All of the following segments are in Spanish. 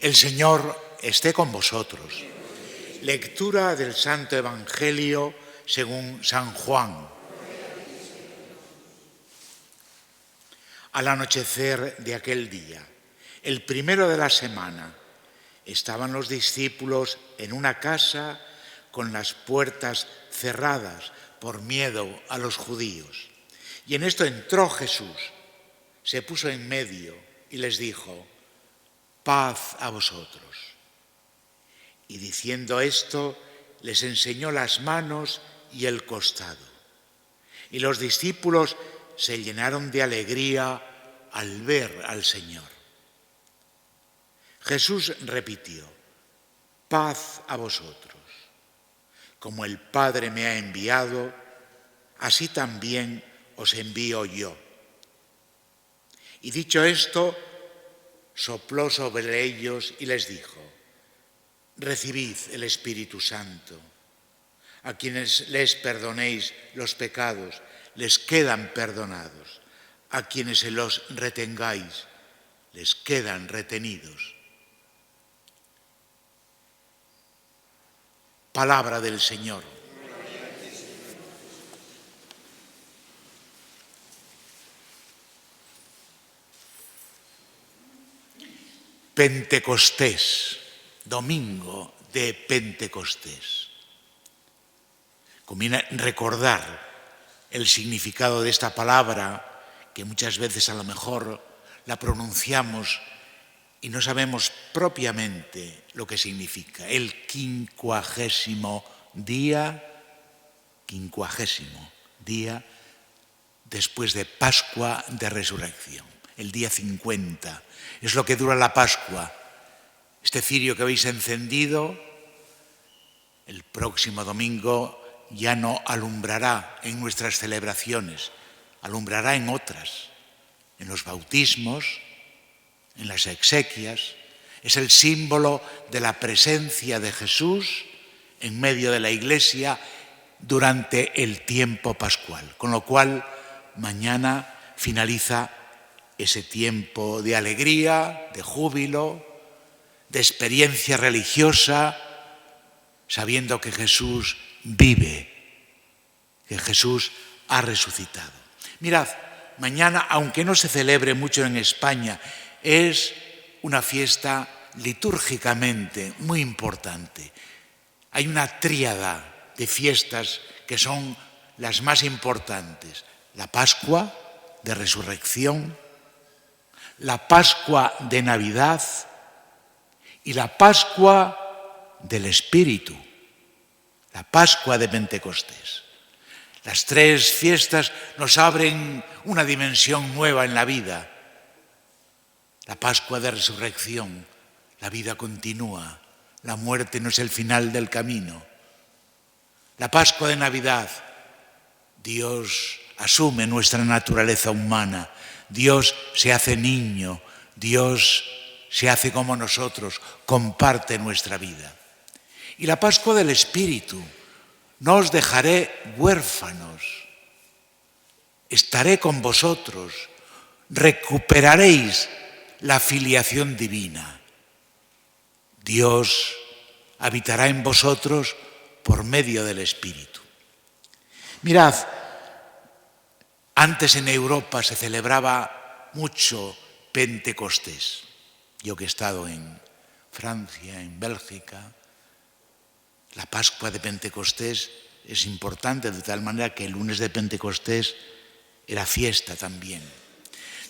El Señor esté con vosotros. Lectura del Santo Evangelio según San Juan. Al anochecer de aquel día, el primero de la semana, estaban los discípulos en una casa con las puertas cerradas por miedo a los judíos. Y en esto entró Jesús, se puso en medio y les dijo: paz a vosotros. Y diciendo esto, les enseñó las manos y el costado. Y los discípulos se llenaron de alegría al ver al Señor. Jesús repitió: paz a vosotros. Como el Padre me ha enviado, así también os envío yo. Y dicho esto, sopló sobre ellos y les dijo: recibid el Espíritu Santo. A quienes les perdonéis los pecados, les quedan perdonados. A quienes se los retengáis, les quedan retenidos. Palabra del Señor. Pentecostés, domingo de Pentecostés. Conviene recordar el significado de esta palabra, que muchas veces a lo mejor la pronunciamos y no sabemos propiamente lo que significa. El 50º día después de Pascua de Resurrección. El día 50, es lo que dura la Pascua. Este cirio que habéis encendido, el próximo domingo ya no alumbrará en nuestras celebraciones, alumbrará en otras, en los bautismos, en las exequias. Es el símbolo de la presencia de Jesús en medio de la Iglesia durante el tiempo pascual, con lo cual mañana finaliza ese tiempo de alegría, de júbilo, de experiencia religiosa, sabiendo que Jesús vive, que Jesús ha resucitado. Mirad, mañana, aunque no se celebre mucho en España, es una fiesta litúrgicamente muy importante. Hay una tríada de fiestas que son las más importantes: la Pascua de Resurrección, la Pascua de Navidad y la Pascua del Espíritu, la Pascua de Pentecostés. Las tres fiestas nos abren una dimensión nueva en la vida. La Pascua de Resurrección, la vida continúa, la muerte no es el final del camino. La Pascua de Navidad, Dios asume nuestra naturaleza humana, Dios se hace niño, Dios se hace como nosotros, comparte nuestra vida. Y la Pascua del Espíritu: no os dejaré huérfanos, estaré con vosotros, recuperaréis la filiación divina. Dios habitará en vosotros por medio del Espíritu. Mirad, antes en Europa se celebraba mucho Pentecostés. Yo que he estado en Francia, en Bélgica, la Pascua de Pentecostés es importante, de tal manera que el lunes de Pentecostés era fiesta también.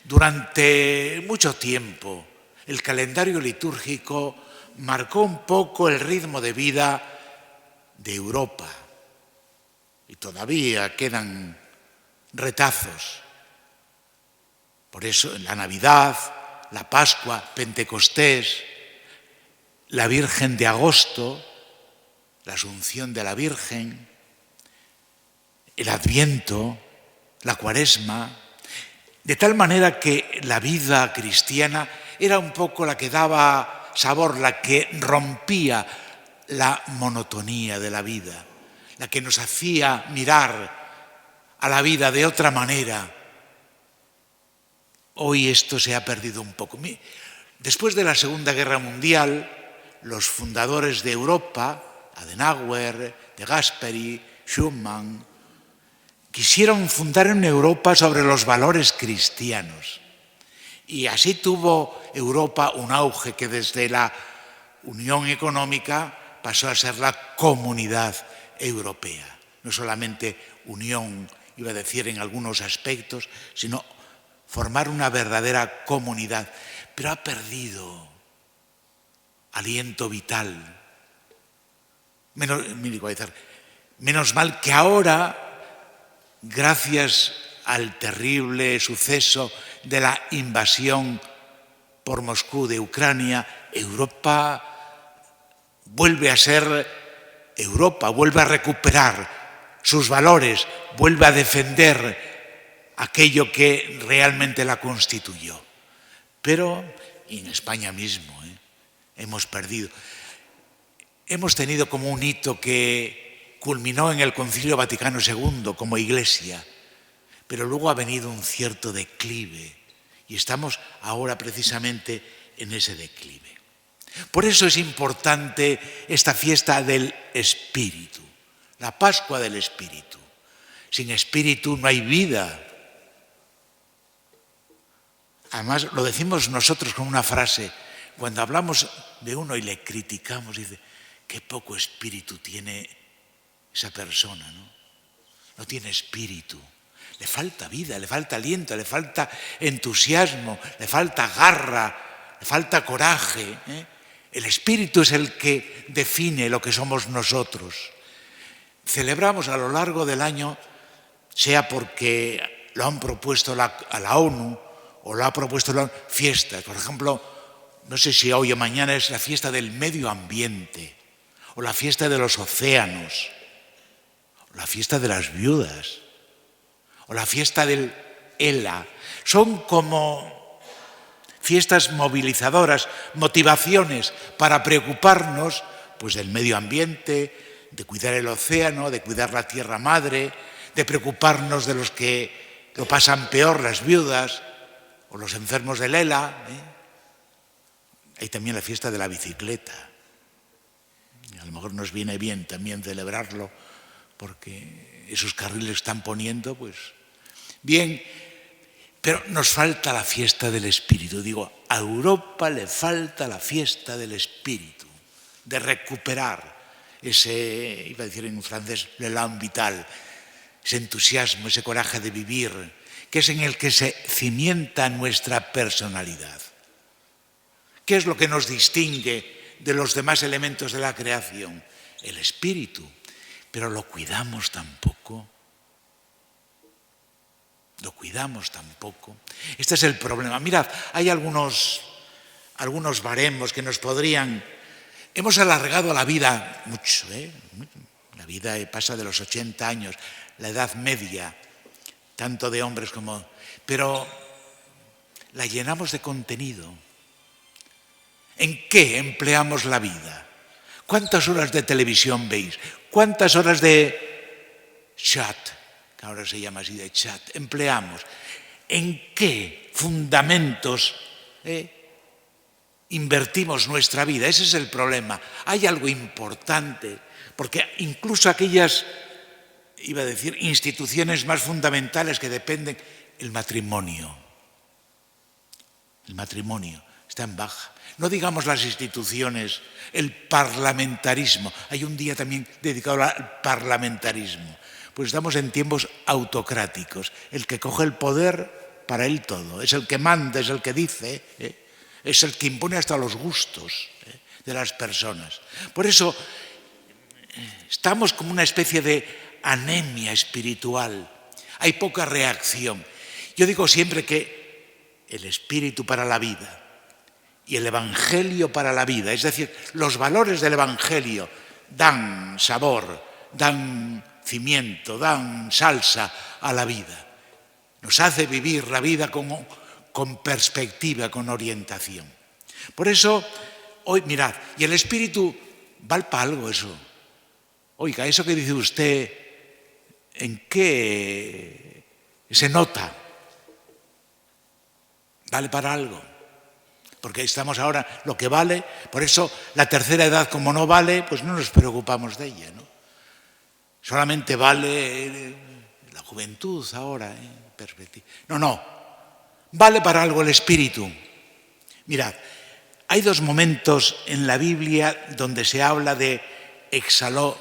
Durante mucho tiempo el calendario litúrgico marcó un poco el ritmo de vida de Europa y todavía quedan retazos. Por eso la Navidad, la Pascua, Pentecostés, la Virgen de agosto, la Asunción de la Virgen, el Adviento, la Cuaresma, de tal manera que la vida cristiana era un poco la que daba sabor, la que rompía la monotonía de la vida, la que nos hacía mirar a la vida de otra manera. Hoy esto se ha perdido un poco. Después de la Segunda Guerra Mundial, los fundadores de Europa, Adenauer, De Gasperi, Schuman, quisieron fundar una Europa sobre los valores cristianos. Y así tuvo Europa un auge que desde la Unión Económica pasó a ser la Comunidad Europea. No solamente unión, iba a decir, en algunos aspectos, sino formar una verdadera comunidad. Pero ha perdido aliento vital. Menos mal que ahora, gracias al terrible suceso de la invasión por Moscú de Ucrania, Europa vuelve a ser Europa, vuelve a recuperar sus valores, vuelve a defender aquello que realmente la constituyó. Pero en España mismo hemos perdido. Hemos tenido como un hito que culminó en el Concilio Vaticano II como Iglesia, pero luego ha venido un cierto declive y estamos ahora precisamente en ese declive. Por eso es importante esta fiesta del Espíritu, la Pascua del Espíritu. Sin Espíritu no hay vida. Además, lo decimos nosotros con una frase, cuando hablamos de uno y le criticamos, dice, qué poco espíritu tiene esa persona, ¿no? No tiene espíritu. Le falta vida, le falta aliento, le falta entusiasmo, le falta garra, le falta coraje. El espíritu es el que define lo que somos nosotros. Celebramos a lo largo del año, sea porque lo han propuesto a la ONU o lo ha propuesto la ONU, fiestas. Por ejemplo, no sé si hoy o mañana es la fiesta del medio ambiente, o la fiesta de los océanos, o la fiesta de las viudas, o la fiesta del ELA. Son como fiestas movilizadoras, motivaciones para preocuparnos pues, del medio ambiente, de cuidar el océano, de cuidar la tierra madre, de preocuparnos de los que lo pasan peor, las viudas, o los enfermos del ELA. Hay también la fiesta de la bicicleta. A lo mejor nos viene bien también celebrarlo, porque esos carriles están poniendo, pues, bien, pero nos falta la fiesta del Espíritu. Digo, a Europa le falta la fiesta del Espíritu, de recuperar ese, iba a decir en francés, l'élan vital, ese entusiasmo, ese coraje de vivir, que es en el que se cimienta nuestra personalidad. ¿Qué es lo que nos distingue de los demás elementos de la creación? El espíritu. Pero lo cuidamos tan poco. Lo cuidamos tan poco. Este es el problema. Mirad, hay algunos baremos que nos podrían... Hemos alargado la vida mucho, La vida pasa de los 80 años, la edad media, tanto de hombres como... Pero la llenamos de contenido. ¿En qué empleamos la vida? ¿Cuántas horas de televisión veis? ¿Cuántas horas de chat, que ahora se llama así, de chat, empleamos? ¿En qué fundamentos invertimos nuestra vida? Ese es el problema. Hay algo importante, porque incluso aquellas, iba a decir, instituciones más fundamentales que dependen, el matrimonio está en baja. No digamos las instituciones, el parlamentarismo. Hay un día también dedicado al parlamentarismo. Pues estamos en tiempos autocráticos. El que coge el poder, para él todo. Es el que manda, es el que dice, es el que impone hasta los gustos de las personas. Por eso estamos como una especie de anemia espiritual. Hay poca reacción. Yo digo siempre que el espíritu para la vida y el evangelio para la vida, es decir, los valores del evangelio dan sabor, dan cimiento, dan salsa a la vida. Nos hace vivir la vida con perspectiva, con orientación. Por eso, hoy, mirad, y el espíritu vale para algo eso. Oiga, eso que dice usted, ¿en qué se nota? ¿Vale para algo? porque estamos ahora lo que vale. Por eso la tercera edad, como no vale, pues no nos preocupamos de ella, ¿no? Solamente vale la juventud ahora, perspectiva. No, vale para algo el espíritu. Mirad, hay dos momentos en la Biblia donde se habla de exhaló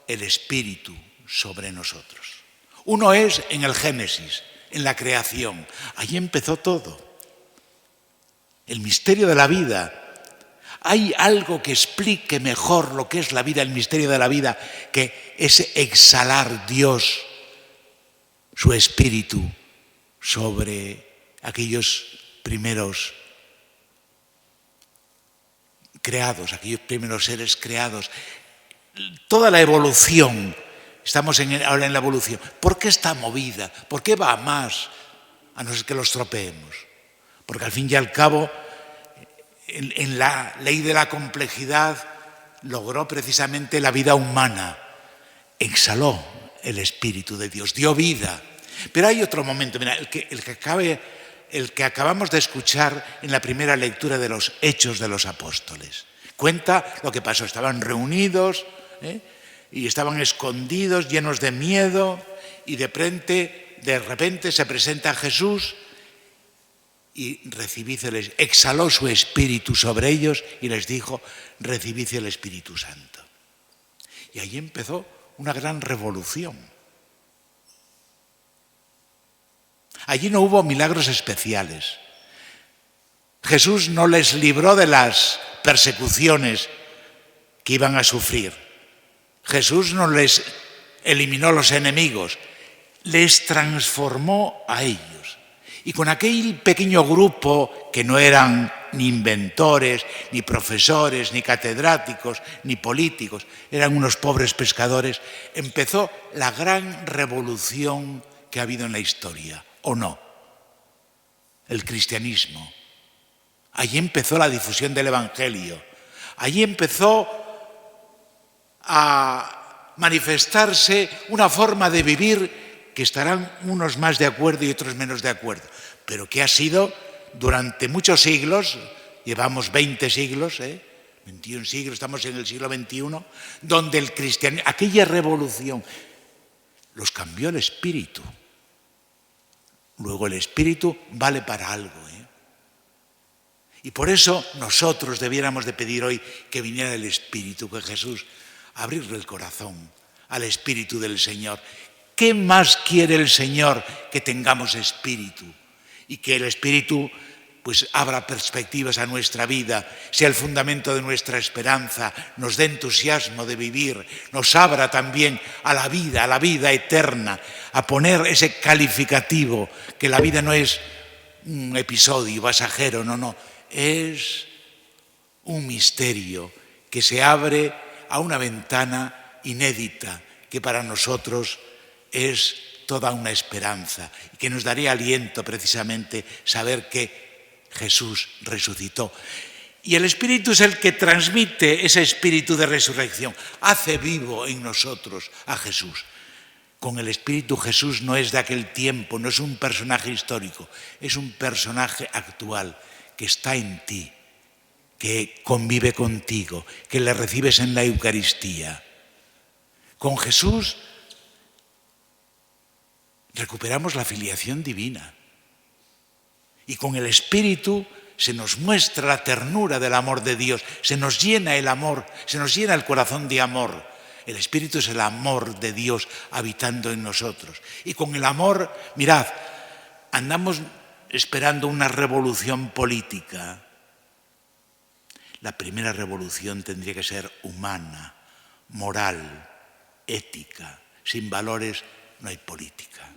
el espíritu sobre nosotros. Uno es en el Génesis, en la creación. Allí empezó todo. El misterio de la vida. ¿Hay algo que explique mejor lo que es la vida, el misterio de la vida, que ese exhalar Dios, su espíritu, sobre aquellos primeros creados, aquellos primeros seres creados? Toda la evolución, estamos ahora en la evolución. ¿Por qué está movida? ¿Por qué va a más? A no ser que los tropeemos. Porque al fin y al cabo, en la ley de la complejidad logró precisamente la vida humana. Exhaló el Espíritu de Dios, dio vida. Pero hay otro momento, mira, el que acabamos de escuchar en la primera lectura de los Hechos de los Apóstoles. Cuenta lo que pasó. Estaban reunidos y estaban escondidos, llenos de miedo, y de repente se presenta Jesús y exhaló su espíritu sobre ellos y les dijo: recibid el Espíritu Santo. Y ahí empezó una gran revolución. Allí no hubo milagros especiales. Jesús no les libró de las persecuciones que iban a sufrir. Jesús no les eliminó los enemigos, les transformó a ellos. Y con aquel pequeño grupo que no eran ni inventores, ni profesores, ni catedráticos, ni políticos, eran unos pobres pescadores, empezó la gran revolución que ha habido en la historia, ¿o no? El cristianismo. Allí empezó la difusión del Evangelio. Allí empezó a manifestarse una forma de vivir que estarán unos más de acuerdo y otros menos de acuerdo, pero que ha sido durante muchos siglos, llevamos 20 siglos, 21 siglos, estamos en el siglo XXI, donde el cristianismo, aquella revolución, los cambió el espíritu. Luego el espíritu vale para algo, Y por eso nosotros debiéramos de pedir hoy que viniera el Espíritu, que Jesús, abrirle el corazón al Espíritu del Señor. ¿Qué más quiere el Señor? Que tengamos espíritu y que el espíritu pues abra perspectivas a nuestra vida, sea el fundamento de nuestra esperanza, nos dé entusiasmo de vivir, nos abra también a la vida eterna, a poner ese calificativo, que la vida no es un episodio pasajero, no, es un misterio que se abre a una ventana inédita que para nosotros es toda una esperanza y que nos daría aliento precisamente saber que Jesús resucitó. Y el Espíritu es el que transmite ese espíritu de resurrección, hace vivo en nosotros a Jesús. Con el Espíritu Jesús no es de aquel tiempo, no es un personaje histórico, es un personaje actual que está en ti, que convive contigo, que le recibes en la Eucaristía. Con Jesús recuperamos la filiación divina. Y con el Espíritu se nos muestra la ternura del amor de Dios, se nos llena el amor, se nos llena el corazón de amor. El Espíritu es el amor de Dios habitando en nosotros. Y con el amor, mirad, andamos esperando una revolución política. La primera revolución tendría que ser humana, moral, ética. Sin valores no hay política.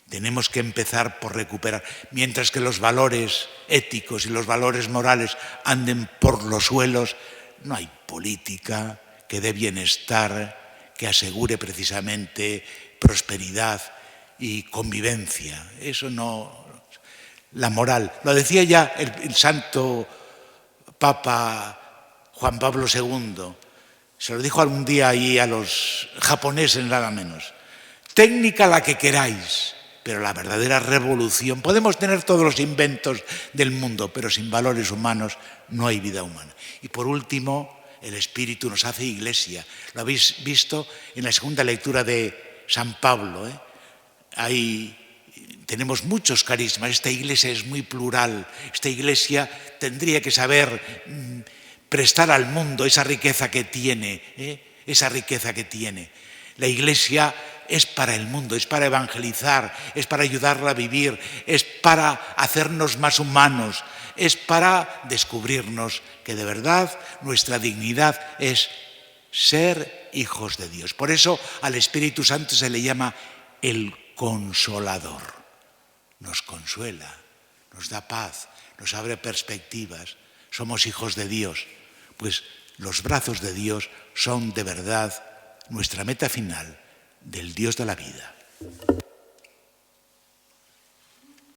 Tenemos que empezar por recuperar. Mientras que los valores éticos y los valores morales anden por los suelos, no hay política que dé bienestar, que asegure precisamente prosperidad y convivencia. Eso no. La moral. Lo decía ya el santo Papa Juan Pablo II. Se lo dijo algún día ahí a los japoneses nada menos. Técnica la que queráis, pero la verdadera revolución, podemos tener todos los inventos del mundo, pero sin valores humanos no hay vida humana. Y por último, el Espíritu nos hace iglesia. Lo habéis visto en la segunda lectura de San Pablo, ¿eh? Ahí tenemos muchos carismas, esta iglesia es muy plural, esta iglesia tendría que saber prestar al mundo esa riqueza que tiene, esa riqueza que tiene. La iglesia es para el mundo, es para evangelizar, es para ayudarla a vivir, es para hacernos más humanos, es para descubrirnos que de verdad nuestra dignidad es ser hijos de Dios. Por eso al Espíritu Santo se le llama el Consolador. Nos consuela, nos da paz, nos abre perspectivas. Somos hijos de Dios. Pues los brazos de Dios son de verdad nuestra meta final del Dios de la vida.